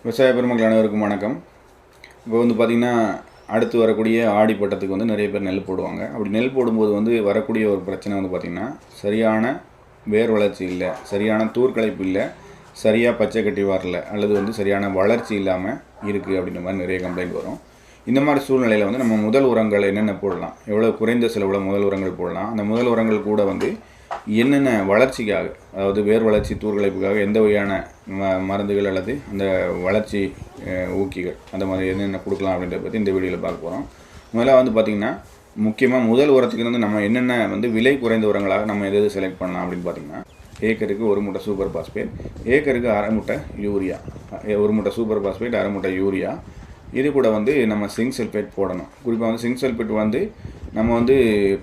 விவசாய பெருமக்கள் அனைவருக்கும் வணக்கம். இப்போ பார்த்திங்கன்னா அடுத்து வரக்கூடிய ஆடி பட்டத்துக்கு நிறைய பேர் நெல் போடுவாங்க. அப்படி நெல் போடும்போது வரக்கூடிய ஒரு பிரச்சனை பார்த்திங்கன்னா சரியான வேர் வளர்ச்சி இல்லை, சரியான தூர்க்கலைப்பு இல்லை, சரியாக பச்சை கட்டி வரல, அல்லது சரியான வளர்ச்சி இல்லாமல் இருக்குது அப்படின்ற மாதிரி நிறைய கம்ப்ளைண்ட் வரும். இந்த மாதிரி சூழ்நிலையில் நம்ம முதல் உரங்கள் என்னென்ன போடலாம், எவ்வளோ குறைந்த செலவில் முதல் உரங்கள் போடலாம், அந்த முதல் உரங்கள் கூட என்னென்ன வளர்ச்சிக்காக, அதாவது வேர் வளர்ச்சி தூர்கலைப்புக்காக எந்த வகையான மருந்துகள் அல்லது அந்த வளர்ச்சி ஊக்கிகள் அந்த மாதிரி என்னென்ன கொடுக்கலாம் அப்படின்றத பற்றி இந்த வீடியோவில் பார்க்க போகிறோம். முதல்ல பார்த்திங்கன்னா முக்கியமாக முதல் உரத்துக்கு நம்ம என்னென்ன விலை குறைந்த உரங்களாக நம்ம எது செலக்ட் பண்ணலாம் அப்படின்னு பார்த்திங்கன்னா, ஏக்கருக்கு 1 மூட்டை சூப்பர் பாஸ்பேட், ஏக்கருக்கு அரை மூட்டை யூரியா, 1 மூட்டை சூப்பர் பாஸ்பேட், அரை மூட்டை யூரியா. இது கூட நம்ம சிங்க் சல்ஃபேட் போடணும். குறிப்பாக சிங்க் சல்ஃபேட் நம்ம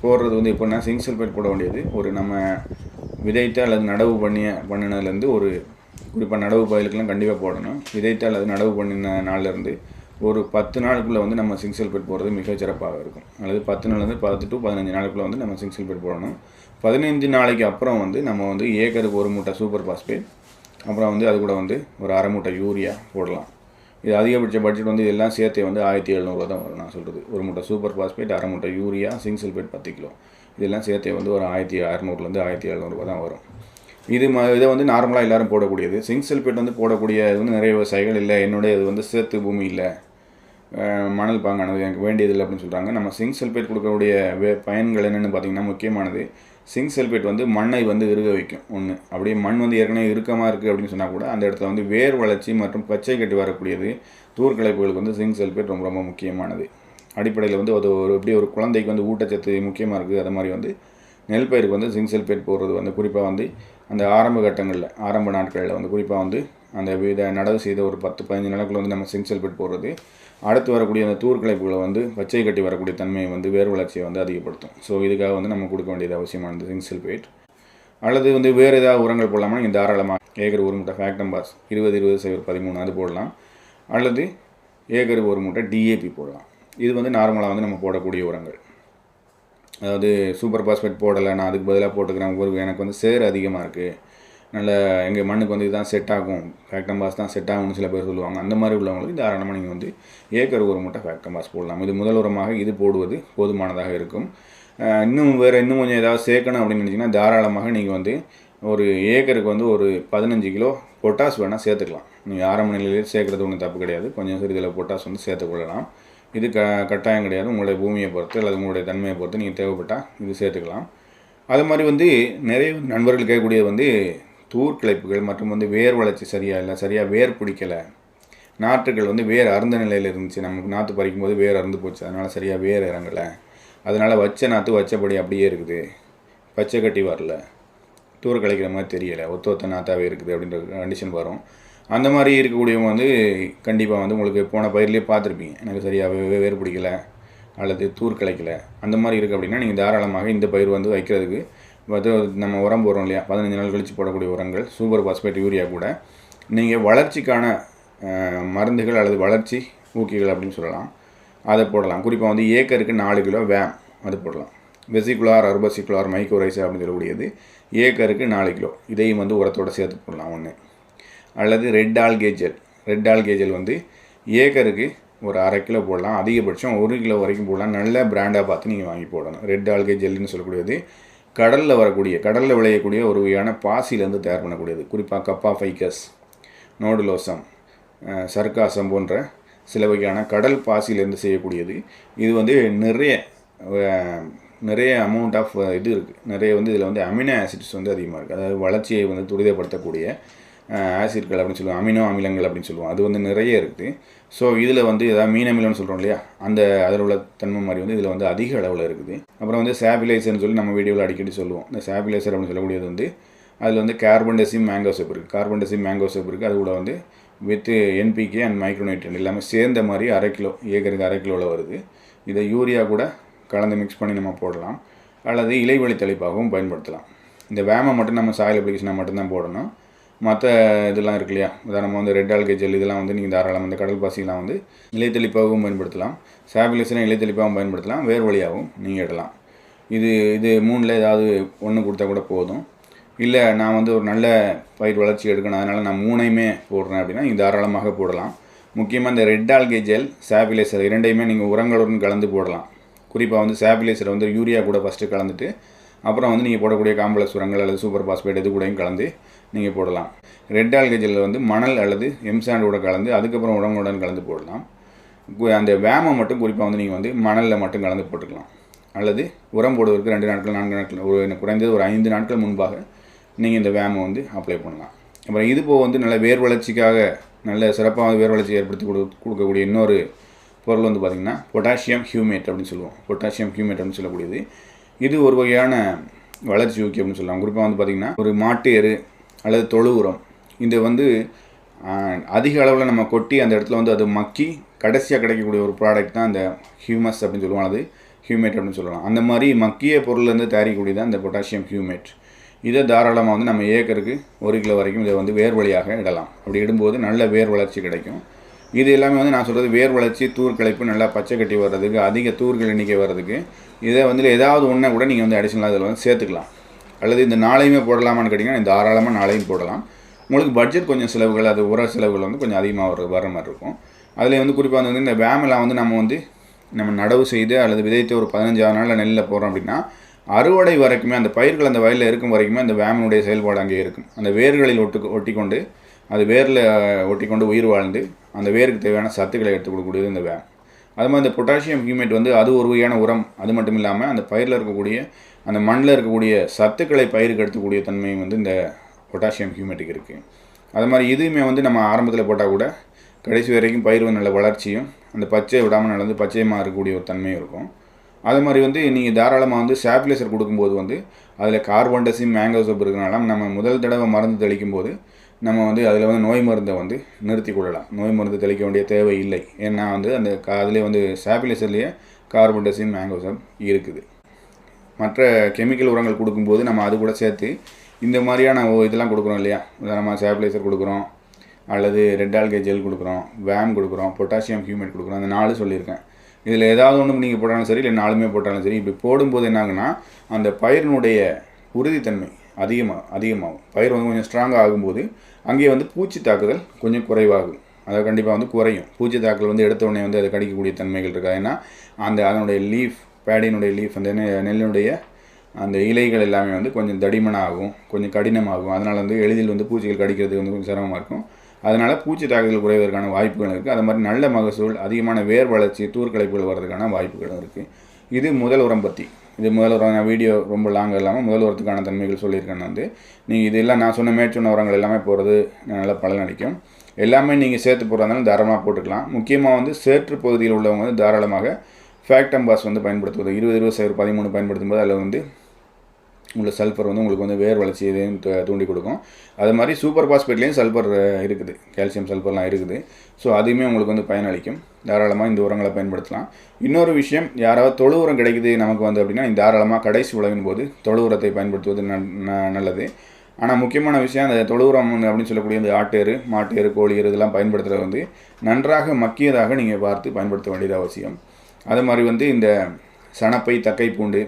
போடுறது எப்படின்னா, சிங்க் சல்ஃபேட் போட வேண்டியது ஒரு நம்ம விதைத்த அல்லது நடவு பண்ணினதுலேருந்து ஒரு குறிப்பாக நடவு பயிலுக்கெல்லாம் கண்டிப்பாக போடணும். விதைத்த அல்லது நடவு பண்ணின நாள்லேருந்து ஒரு 10 நாளுக்குள்ளே நம்ம சிங்க் சல்ஃபேட் போடுறது மிகச்சிறப்பாக இருக்கும். அல்லது 10 நாள்லேருந்து 10 to 15 நாளுக்குள்ளே நம்ம சிங்க் சல்ஃபேட் போடணும். 15 நாளைக்கு அப்புறம் நம்ம ஏக்கருக்கு 1 மூட்டை சூப்பர் பாஸ்பேட், அப்புறம் அது கூட ஒரு அரை மூட்டை யூரியா போடலாம். இது அதிகபட்ச பட்ஜெட் இதெல்லாம் சேர்த்து 1700 தான் வரும். நான் சொல்கிறது 1 மூட்டை சூப்பர் பாஸ்பேட், அரை மூட்டை யூரியா, சிங்க் சல்ஃபேட் 10 கிலோ, இதெல்லாம் சேர்த்து ஒரு 1600 1700 தான் வரும். இதை நார்மலாக எல்லோரும் போடக்கூடியது. சிங்க் சல்ஃபேட் போடக்கூடிய நிறைய விவசாயிகள் இல்லை, என்னுடைய சேத்து பூமி இல்லை, மணல் பாங்கானது எனக்கு வேண்டியதில்லை அப்படின்னு சொல்கிறாங்க. நம்ம சிங்க் சல்ஃபேட் கொடுக்கக்கூடிய பயன்கள் என்னென்னு பார்த்திங்கன்னா, முக்கியமானது சிங்க் சல்ஃபேட் மண்ணை இறுக வைக்கும். ஒன்று அப்படியே மண் ஏற்கனவே இறுக்கமாக இருக்குது அப்படின்னு சொன்னால் கூட அந்த இடத்துல வேர் வளர்ச்சி மற்றும் பச்சை கட்டி வரக்கூடியது தூர்க்கலைப்புகளுக்கு சிங்க் சல்ஃபேட் ரொம்ப ரொம்ப முக்கியமானது. அடிப்படையில் அது எப்படி ஒரு குழந்தைக்கு ஊட்டச்சத்து முக்கியமாக இருக்குது, அது மாதிரி நெல் பயிருக்கு சிங்க் சல்ஃபேட் போடுறது குறிப்பாக அந்த ஆரம்ப கட்டங்களில், ஆரம்ப நாட்களில் குறிப்பாக அந்த நடவு செய்த ஒரு 10-15 நாளுக்குள்ள நம்ம சிங்க் சல்ஃபேட் போடுறது அடுத்து வரக்கூடிய அந்த தூர்க்கலைப்புகளை பச்சை கட்டி வரக்கூடிய தன்மையை வேர் வளர்ச்சியை அதிகப்படுத்தும். ஸோ இதுக்காக நம்ம கொடுக்க வேண்டியது அவசியமானது சிங்க் சல்ஃபேட். அல்லது வேறு ஏதாவது உரங்கள் போடலாமா, நீங்கள் தாராளமாக ஏக்கர் 1 மூட்டை ஃபேக்டம்பாஸ் 20-20-13 அது போடலாம். அல்லது ஏக்கருக்கு 1 மூட்டை டிஏபி போடலாம். இது நார்மலாக நம்ம போடக்கூடிய உரங்கள். அதாவது சூப்பர் பாஸ்பேட் போடலை, நான் அதுக்கு பதிலாக போட்டுக்கிறேன், எனக்கு சேர் அதிகமாக இருக்குது, நல்ல எங்கள் மண்ணுக்கு இதுதான் செட் ஆகும், ஃபேக்டம்பாஸ் தான் செட் ஆகும்னு சில பேர் சொல்லுவாங்க. அந்த மாதிரி உள்ளவங்களுக்கு தாராளமாக நீங்கள் ஏக்கர் 1 மூட்டை ஃபேக்டம்பாஸ் போடலாம். இது முதல் உரமாக இது போடுவது போதுமானதாக இருக்கும். இன்னும் கொஞ்சம் ஏதாவது சேர்க்கணும் அப்படின்னு நினச்சிங்கன்னா தாராளமாக நீங்கள் ஒரு ஏக்கருக்கு ஒரு 15 கிலோ பொட்டாஸ் வேணால் சேர்த்துக்கலாம். நீங்கள் ஆரம்ப நிலையிலே சேர்க்குறது ஒன்றும் தப்பு கிடையாது. கொஞ்சம் சிறிதளவு பொட்டாஸ் சேர்த்துக்கொள்ளலாம். இது கட்டாயம் கிடையாது. உங்களுடைய பூமியை பொறுத்து அல்லது உங்களுடைய தன்மையை பொறுத்து நீங்கள் தேவைப்பட்டால் இது சேர்த்துக்கலாம். அது மாதிரி நிறைய நண்பர்கள் கேட்கக்கூடியது தூர்க்கிளைப்புகள் மற்றும் வேர் வளர்ச்சி சரியாக இல்லை, சரியாக வேர் பிடிக்கலை, நாற்றுகள் வேர் அறுந்த நிலையில் இருந்துச்சு, நமக்கு நாற்று பறிக்கும் போது வேர் அறுந்து போச்சு, அதனால் சரியாக வேர் இறங்கலை, அதனால் வச்ச நாற்று வச்சபடி அப்படியே இருக்குது, பச்சை கட்டி வரல, தூர் கலைக்கிற மாதிரி தெரியலை, ஒத்த நாற்றாகவே இருக்குது அப்படின்ற கண்டிஷன் வரும். அந்த மாதிரி இருக்கக்கூடியவங்க கண்டிப்பாக உங்களுக்கு போன பயிர்லேயே பார்த்துருப்பீங்க, எனக்கு சரியாக வேர் பிடிக்கலை அல்லது தூர் கலைக்கலை, அந்த மாதிரி இருக்குது அப்படின்னா நீங்கள் தாராளமாக இந்த பயிர் வைக்கிறதுக்கு நம்ம உரம் போடுறோம் இல்லையா, 15 நாள் கழித்து போடக்கூடிய உரங்கள் சூப்பர் பாஸ்பேட், யூரியா கூட நீங்கள் வளர்ச்சிக்கான மருந்துகள் அல்லது வளர்ச்சி ஊக்கிகள் அப்படின்னு சொல்லலாம், அதை போடலாம். குறிப்பாக ஏக்கருக்கு 4 கிலோ வேம் அது போடலாம். வெசிகுலார் அர்பசிகுலார் மைக்ரோரைசா அப்படின்னு சொல்லக்கூடியது ஏக்கருக்கு 4 கிலோ, இதையும் உரத்தோடு சேர்த்து போடலாம் ஒன்று. அல்லது ரெட் ஆல்கேஜல் ஏக்கருக்கு ஒரு அரை கிலோ போடலாம், அதிகபட்சம் 1 கிலோ வரைக்கும் போடலாம். நல்ல பிராண்டாக பார்த்து நீங்கள் வாங்கி போடணும். ரெட் ஆல்கேஜல்னு சொல்லக்கூடியது கடலில் விளையக்கூடிய ஒரு வகையான பாசிலேருந்து தயார் பண்ணக்கூடியது. குறிப்பாக கப்பா ஃபைக்கஸ், நோடுலோசம், சர்க்காசம் போன்ற சில வகையான கடல் பாசிலேருந்து செய்யக்கூடியது. இது நிறைய அமௌண்ட் ஆஃப் இது இருக்குது, நிறைய இதில் அமினோ ஆசிட்ஸ் அதிகமாக இருக்குது. அதாவது வளர்ச்சியை துரிதப்படுத்தக்கூடிய ஆசிட்கள் அப்படின்னு சொல்லுவோம், அமினோ அமிலங்கள் அப்படின்னு சொல்லுவோம். அது நிறைய இருக்குது. ஸோ இதில் ஏதாவது மீன் அமிலம்னு சொல்கிறோம் இல்லையா, அதில் உள்ள தன்மை மாதிரி இதில் அதிக அளவில் இருக்குது. அப்புறம் சாபிலைசர்னு சொல்லி நம்ம வீடியோவில் அடிக்கடி சொல்லுவோம். இந்த சாபிலைசர் அப்படின்னு சொல்லக்கூடியது அதில் கார்பன்டசிம் மேங்கோசெப் இருக்குது. அது கூட வித் என்பிகே அண்ட் மைக்ரோநியூட்ரியன்ட் எல்லாமே சேர்ந்த மாதிரி ஏக்கருக்கு அரை கிலோவில் வருது. இதை யூரியா கூட கலந்து மிக்ஸ் பண்ணி நம்ம போடலாம். அல்லது இலைவெளி தெளிப்பாகவும் பயன்படுத்தலாம். இந்த வேமை மட்டும் நம்ம சாயில் அப்ளிகேஷனாக மட்டும்தான் போடணும். மற்ற இதெல்லாம் இருக்கு இல்லையா, உதாரணமாக ரெட் ஆல்கேஜல் இதெல்லாம் நீங்கள் தாராளம் இந்த கடல் பாசிலாம் இலைத்தெளிப்பாகவும் பயன்படுத்தலாம், சாபிலைசரும் இலைத்தெளிப்பாகவும் பயன்படுத்தலாம், வேர் வழியாகவும் நீங்கள் இடலாம். இது 3ல் ஏதாவது ஒன்று கொடுத்தா கூட போதும். இல்லை நான் வந்து ஒரு நல்ல பயிர் வளர்ச்சி எடுக்கணும் அதனால் நான் 3ஐயுமே போடுறேன் அப்படின்னா நீங்கள் தாராளமாக போடலாம். முக்கியமாக இந்த ரெட் ஆல்கே ஜெல், சாபிலைசர் இரண்டையுமே நீங்கள் உரங்களுடன் கலந்து போடலாம். குறிப்பாக வந்து சாபிலைசரை வந்து யூரியா கூட ஃபஸ்ட்டு கலந்துட்டு அப்புறம் வந்து நீங்கள் போடக்கூடிய காம்ப்ளெக்ஸ் உரங்கள் அல்லது சூப்பர் பாஸ்பேட் இது கூடயும் கலந்து நீங்கள் போடலாம். ரெட் ஆல்கே ஜெல்லில் வந்து மணல் அல்லது எம்சாண்டோட கலந்து அதுக்கப்புறம் உரங்களுடன் கலந்து போடலாம். அந்த வேமை மட்டும் குறிப்பாக வந்து நீங்கள் வந்து மணலில் மட்டும் கலந்து போட்டுக்கலாம். அல்லது உரம் போடுவதற்கு 2 நாட்கள் 4 நாட்கள் குறைந்தது ஒரு 5 நாட்கள் முன்பாக நீங்கள் இந்த வேமை வந்து அப்ளை பண்ணலாம். அப்புறம் இது போக வந்து நல்ல வேர் வளர்ச்சிக்காக நல்ல சிறப்பாக வேர் வளர்ச்சி ஏற்படுத்தி கொடுக்கக்கூடிய இன்னொரு பொருள் வந்து பார்த்திங்கன்னா பொட்டாசியம் ஹியூமேட் அப்படின்னு சொல்லுவோம். பொட்டாசியம் ஹியூமேட் அப்படின்னு சொல்லக்கூடியது இது ஒரு வகையான வளர்ச்சி ஊக்கி அப்படின்னு சொல்லலாம். குறிப்பாக வந்து பார்த்திங்கன்னா ஒரு மாட்டு எரு அல்லது தொழு உரம் இந்த வந்து அதிக அளவில் நம்ம கொட்டி அந்த இடத்துல வந்து அது மக்கி கடைசியாக கிடைக்கக்கூடிய ஒரு ப்ராடக்ட் தான் அந்த ஹியூமஸ் அப்படின்னு சொல்லுவோம், அது ஹியூமேட் அப்படின்னு சொல்லலாம். அந்த மாதிரி மக்கிய பொருள்லேருந்து தயாரிக்கக்கூடியது தான் இந்த பொட்டாசியம் ஹியூமேட். இதை தாராளமாக வந்து நம்ம ஏக்கருக்கு 1 கிலோ வரைக்கும் இதை வந்து வேர் வழியாக இடலாம். அப்படி இடும்போது நல்ல வேர் வளர்ச்சி கிடைக்கும். இது எல்லாமே வந்து நான் சொல்கிறது வேர் வளர்ச்சி, தூர்க்கலைப்பு, நல்லா பச்சை கட்டி வர்றதுக்கு, அதிக தூர்கள் எண்ணிக்கை வர்றதுக்கு இதை வந்து ஏதாவது ஒன்றை கூட நீங்கள் வந்து அடிஷனலாக இதில் வந்து சேர்த்துக்கலாம். அல்லது இந்த நாளையுமே போடலாமான்னு கேட்டிங்கன்னா தாராளமாக நாளையும் போடலாம். உங்களுக்கு பட்ஜெட் கொஞ்சம் செலவுகள், அது உர செலவுகள் வந்து கொஞ்சம் அதிகமாக வர மாதிரி இருக்கும். அதில் வந்து குறிப்பாக வந்து இந்த வேமெல்லாம் வந்து நம்ம நடவு செய்து அல்லது விதைத்து ஒரு 15 நாளில் நெல்லில் போகிறோம் அப்படின்னா அறுவடை வரைக்குமே அந்த பயிர்கள் அந்த வயலில் இருக்கும் வரைக்குமே அந்த வேமனுடைய செயல்பாடு அங்கே இருக்கும். அந்த வேர்களில் ஒட்டிக்கொண்டு அது வேரில் ஒட்டிக்கொண்டு உயிர் வாழ்ந்து அந்த வேருக்கு தேவையான சத்துக்களை எடுத்து கொடுக்கக்கூடியது இந்த வேம். அது மாதிரி இந்த பொட்டாசியம் ஹியூமேட் வந்து அது ஒரு வகையான உரம். அது மட்டும் இல்லாமல் அந்த பயிரில் இருக்கக்கூடிய அந்த மண்ணில் இருக்கக்கூடிய சத்துக்களை பயிருக்கு எடுத்துக்கூடிய தன்மையும் வந்து இந்த பொட்டாசியம் ஹியூமேட்டுக்கு இருக்குது. அது மாதிரி இதுவுமே வந்து நம்ம ஆரம்பத்தில் போட்டால் கூட கடைசி வரைக்கும் பயிர் வந்து நல்ல வளர்ச்சியும் அந்த பச்சை விடாமல் நடந்து பச்சையமாக இருக்கக்கூடிய ஒரு தன்மையும் இருக்கும். அது மாதிரி வந்து நீங்கள் தாராளமாக வந்து சாப்லைசர் கொடுக்கும்போது வந்து அதில் கார்பன்டசிம் மேங்கோசோப் இருக்கிறனால நம்ம முதல் தடவை மருந்து தெளிக்கும் போது நம்ம வந்து அதில் வந்து நோய் மருந்தை வந்து நிறுத்தி கொள்ளலாம். நோய் மருந்து தெளிக்க வேண்டிய தேவை இல்லை. ஏன்னா வந்து அந்த அதிலே வந்து சாப்லைசர்லேயே கார்பன்டசிம் மேங்கோசோப் இருக்குது. மற்ற கெமிக்கல் உரங்கள் கொடுக்கும்போது நம்ம அது கூட சேர்த்து இந்த மாதிரியான இதெல்லாம் கொடுக்குறோம் இல்லையா, நம்ம சாப்லைசர் கொடுக்குறோம் அல்லது ரெட் ஆல்கே ஜெல் கொடுக்குறோம், வேம் கொடுக்குறோம், பொட்டாசியம் ஹியூமேட் கொடுக்குறோம். அந்த 4 சொல்லியிருக்கேன். இதில் ஏதாவது ஒன்று நீங்கள் போட்டாலும் சரி, இல்லை 4மே போட்டாலும் சரி, இப்படி போடும்போது என்னாகுன்னா அந்த பயிரினுடைய உறுதித்தன்மை அதிகமாகும். பயிர் வந்து கொஞ்சம் ஸ்ட்ராங்காக ஆகும்போது அங்கேயே வந்து பூச்சி தாக்குதல் கொஞ்சம் குறைவாகும். அதை கண்டிப்பாக வந்து குறையும். பூச்சி தாக்குதல் வந்து எடுத்த உடனே வந்து அதை கடிக்கக்கூடிய தன்மைகள் இருக்கா. ஏன்னா அதனுடைய லீஃப், பேடியினுடைய லீஃப், அந்த நெல்லினுடைய அந்த இலைகள் எல்லாமே வந்து கொஞ்சம் தடிமனாகும், கொஞ்சம் கடினமாகும். அதனால் வந்து எளிதில் வந்து பூச்சிகள் கடிக்கிறதுக்கு வந்து கொஞ்சம் சிரமமாக இருக்கும். அதனால் பூச்சி தாக்குதல் குறைவதற்கான வாய்ப்புகள் இருக்குது. அது மாதிரி நல்ல மகசூல், அதிகமான வேர் வளர்ச்சி, தூர்க்கலைப்புகள் வர்றதுக்கான வாய்ப்புகளும் இருக்குது. இது முதல் உரம் பற்றி. இது முதல் உரம் நான் வீடியோ ரொம்ப லாங்காக இல்லாமல் முதல் உரத்துக்கான தன்மைகள் சொல்லியிருக்கேன். வந்து நீங்கள் இதெல்லாம் நான் சொன்ன மேற்சொன்ன உரங்கள் எல்லாமே போகிறது நல்லா பலன் அளிக்கும். எல்லாமே நீங்கள் சேர்த்து போடுறதுனால தாராளமாக போட்டுக்கலாம். முக்கியமாக வந்து சேற்று பகுதியில் உள்ளவங்க வந்து தாராளமாக ஃபேக்டம்பாஸ் வந்து பயன்படுத்துவது 20 13 பயன்படுத்தும் போது அதில் வந்து உள்ள சல்ஃபர் வந்து உங்களுக்கு வந்து வேர் வளர்ச்சி இதையும் தூண்டி கொடுக்கும். அது மாதிரி சூப்பர் பாஸ்பேட்லேயும் சல்ஃபர் இருக்குது, கால்சியம் சல்ஃபர்லாம் இருக்குது. ஸோ அதுவுமே உங்களுக்கு வந்து பயனளிக்கும். தாராளமாக இந்த உரங்களை பயன்படுத்தலாம். இன்னொரு விஷயம், யாராவது தொழு உரம் கிடைக்குது நமக்கு வந்து அப்படின்னா தாராளமாக கடைசி உழவின் போது தொழு உரத்தை பயன்படுத்துவது நல்லது. ஆனால் முக்கியமான விஷயம், அந்த தொழு உரம் அப்படின்னு சொல்லக்கூடிய இந்த ஆட்டேரு, மாட்டேரு, கோழியர் இதெல்லாம் பயன்படுத்துகிறது வந்து நன்றாக மக்கியதாக நீங்கள் பார்த்து பயன்படுத்த வேண்டியது அவசியம். அது மாதிரி வந்து இந்த சணப்பை, தக்கை பூண்டு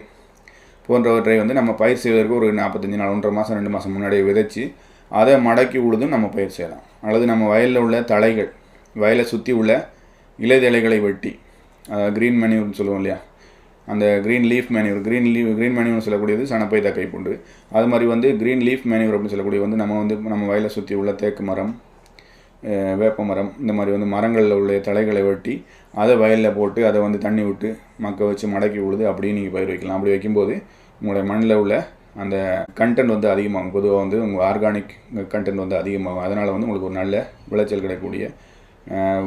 போன்றவற்றை வந்து நம்ம பயிர் செய்வதற்கு ஒரு 45 நாள் 1.5 மாதம் 2 மாதம் முன்னாடியே விதைச்சி அதை மடக்கி உழுதும் நம்ம பயிர் செய்யலாம். அல்லது நம்ம வயலில் உள்ள தழைகள், வயலை சுற்றி உள்ள இலைதழைகளை வெட்டி, க்ரீன் மேன்யூர்னு சொல்லுவோம் இல்லையா, அந்த க்ரீன் லீஃப் மேன்யூர், க்ரீன் மேன்யூர்னு சொல்லக்கூடியது சணப்பை, தக்கை பூண்டு. அது மாதிரி வந்து க்ரீன் லீஃப் மேன்யூர் அப்படின்னு சொல்லக்கூடிய வந்து நம்ம வயலை சுற்றி உள்ள தேக்கு மரம், வேப்ப மரம், இந்த மாதிரி வந்து மரங்களில் உள்ள தழைகளை வெட்டி அதை வயலில் போட்டு அதை வந்து தண்ணி விட்டு மக்க வச்சு மடக்கி உழுது அப்படியே நீங்கள் பயிர் வைக்கலாம். அப்படி வைக்கும்போது உங்களுடைய மண்ணில் உள்ள அந்த கண்டென்ட் வந்து அதிகமாகும். பொதுவாக வந்து உங்கள் ஆர்கானிக் கண்டென்ட் வந்து அதிகமாகும். அதனால் வந்து உங்களுக்கு ஒரு நல்ல விளைச்சல் கிடைக்கக்கூடிய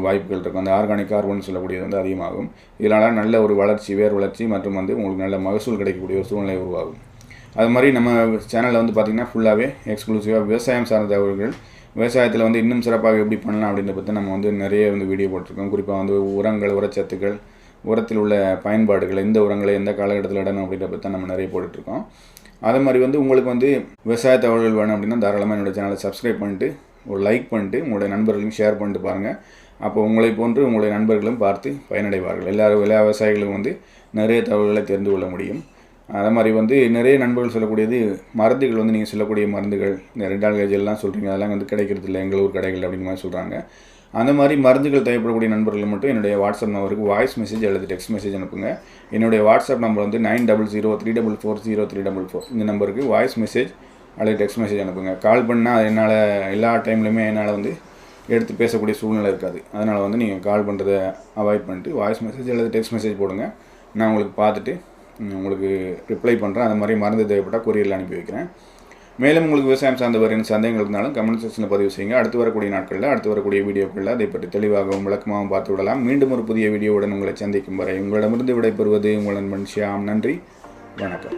வாய்ப்புகள் இருக்கும். அந்த ஆர்கானிக் கார்பன் சொல்லக்கூடியது வந்து அதிகமாகும். இதனால் நல்ல ஒரு வளர்ச்சி, வேர் வளர்ச்சி மற்றும் வந்து உங்களுக்கு நல்ல மகசூல் கிடைக்கக்கூடிய ஒரு சூழ்நிலை உருவாகும். அது மாதிரி நம்ம சேனலில் வந்து பார்த்திங்கன்னா ஃபுல்லாகவே எக்ஸ்க்ளூசிவாக விவசாயம் சார்ந்த தகவல்கள், விவசாயத்தில் வந்து இன்னும் சிறப்பாக எப்படி பண்ணலாம் அப்படின்றத பற்றி நம்ம வந்து நிறைய வந்து வீடியோ போட்டிருக்கோம். குறிப்பாக வந்து உரங்கள், உரச்சத்துக்கள், உரத்தில் உள்ள பயன்பாடுகள், எந்த உரங்களை எந்த காலகட்டத்தில் இடணும் அப்படின்றத பற்றி நம்ம நிறைய போட்டுட்ருக்கோம். அதே மாதிரி வந்து உங்களுக்கு வந்து விவசாய தகவல்கள் வேணும் அப்படின்னா தாராளமாக என்னோடய சேனலை சப்ஸ்கிரைப் பண்ணிட்டு ஒரு லைக் பண்ணிட்டு உங்களுடைய நண்பர்களையும் ஷேர் பண்ணிட்டு பாருங்கள். அப்போ உங்களை போன்று உங்களுடைய நண்பர்களும் பார்த்து பயனடைவார்கள். எல்லா விவசாயிகளும் வந்து நிறைய தகவல்களை தெரிந்து கொள்ள முடியும். அதே மாதிரி வந்து நிறைய நண்பர்கள் சொல்லக்கூடியது மருந்துகள் வந்து நீங்கள் சொல்லக்கூடிய மருந்துகள் இந்த ரெண்டால் கேஜெல்லாம் சொல்கிறீங்க, அதெல்லாம் வந்து கிடைக்கிறது இல்லை எங்கள் ஊர் கடைகள் அப்படிங்கிற மாதிரி சொல்கிறாங்க. அந்த மாதிரி மருந்துகள் தேவைப்படக்கூடிய நண்பர்கள் மட்டும் என்னுடைய வாட்ஸ்அப் நம்பருக்கு வாய்ஸ் மெசேஜ் அல்லது டெக்ஸ்ட் மெசேஜ் அனுப்புங்க. என்னுடைய வாட்ஸ்அப் நம்பர் வந்து 9003440344 இந்த நம்பருக்கு வாய்ஸ் மெசேஜ் அல்லது டெக்ஸ்ட் மெசேஜ் அனுப்புங்க. கால் பண்ணால் என்னால் எல்லா டைம்லையுமே என்னால் வந்து எடுத்து பேசக்கூடிய சூழ்நிலை இருக்காது. அதனால் வந்து நீங்கள் கால் பண்ணுறதை அவாய்ட் பண்ணிட்டு வாய்ஸ் மெசேஜ் அல்லது டெக்ஸ்ட் மெசேஜ் போடுங்க. நான் உங்களுக்கு பார்த்துட்டு உங்களுக்கு ரிப்ளை பண்ணுறேன். அந்த மாதிரி மருந்து தேவைப்பட்டால் கொரியரில் அனுப்பி வைக்கிறேன். மேலும் உங்களுக்கு விவசாயம் சார்ந்த வரையான சந்தேகங்கள் இருந்தாலும் கமெண்ட் செக்ஷனில் பதிவு செய்யுங்க. அடுத்து வரக்கூடிய நாட்களில் அடுத்து வரக்கூடிய வீடியோக்களில் அதை பற்றி தெளிவாகவும் விளக்கமாகவும் பார்த்து விடலாம். மீண்டும் ஒரு புதிய வீடியோவுடன் உங்களை சந்திக்கும் வரை உங்களிடமிருந்து விடைபெறுவது உங்கள் நண்பன் ஷியாம். நன்றி, வணக்கம்.